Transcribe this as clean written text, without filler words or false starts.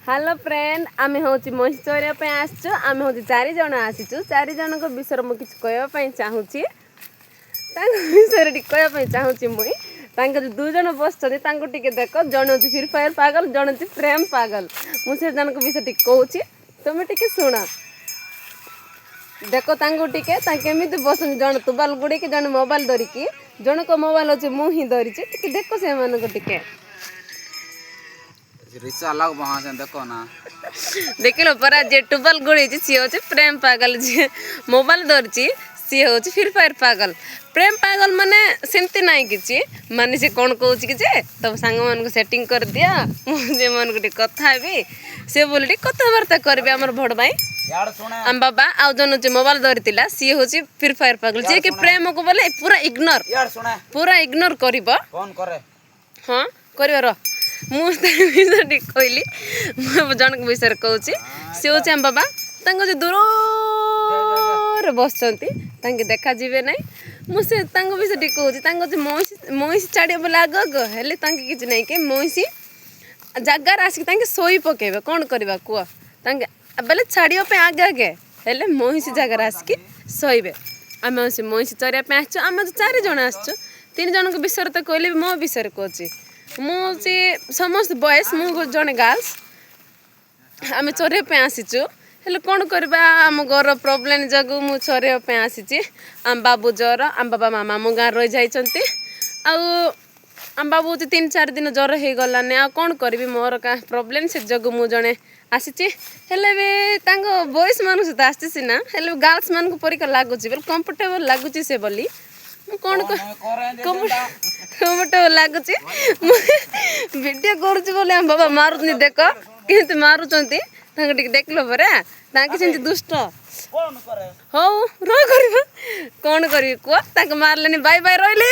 Hello friend आमे होची महिष चोरिया पे आसछु आमे होची 4 जण आसीछु 4 जण को विषय मु किछ कहबा पई चाहूची तांग विषय टी कहबा पई चाहूची मुई तांग दु जण बसछथि तांग टिके देखो जण होची फ्री फायर पागल जण होची प्रेम पागल मु से जण को विषय टी कहूची तुम टिके सुना देखो तांग टिके ता केमिति बसन जण तुबाल गुडी के जण मोबाइल धरि की जण को मोबाइल होची मु ही धरिची टिके देखो से मन को टिके रिसा अलग वहां से देखो ना देखिलो परा जे टुबल गुड़ी सी होची प्रेम पागल जे मोबाइल धरची सी होची फ्री फायर पागल प्रेम पागल माने सेमती नाही किछि माने से कोन कहूची कि जे तब संग मन को सेटिंग कर दिया जे मन को कथा हेबी से बोलटी कथा वार्ता करबे हमर भड़ भाई यार सुने हम बाबा आउ जन जे मोबाइल धरतिला सी होची फ्री फायर पागल जे कि प्रेम को बोले पूरा इग्नोर यार सुने पूरा इग्नोर करबो फोन करे हां करबो रो मुझे कहली जन विषय कहूँ सी हूँ आम बाबा दूर बस देखा जीवे ना मुझे विषय कहूँ महिष छाड़ बोले आग आग हेल्ले कि नहीं कि महिष जगार आसिक शोई पकेबे कौन करवा कह बोले छाड़े आगे आगे हेल्ले महिष जगार आसिक शोबे आम महिष चरिया आसचु आम 4 जण आसचु 3 जन विषय तो कहली मो विषय कहूँ मुझे समस्त बॉयज मु जने गर्ल्स आम चोरिया पे आसीचु हेल्ले कौन करबा आम घर प्रोब्लेम जगू मु चोरिया पे आसीची आम बाबू ज्वर आम बाबा मामा मो गाँ रही जाइछंती आम बाबू 3-4 दिन ज्वर हो गलाने आ कौन करबी मोर का प्रोब्लेम से जगू मु जने आसीची हेल्ले भी तांको बॉयज मान सहित आसी सीना हेल्ले गर्ल्स मान को परिका लागुची बोल कंफर्टेबल लागुची से बोली कौन कंफर्टेबल लागुची वीडियो करूची बोले हम बाबा मारुनी देख केमती मारुचंती तांको टिके देखलो परा तांके सेंती दुष्ट कौन करे हो रो करबा कौन करी को तांको मारलेनी बाय बाय रोइले।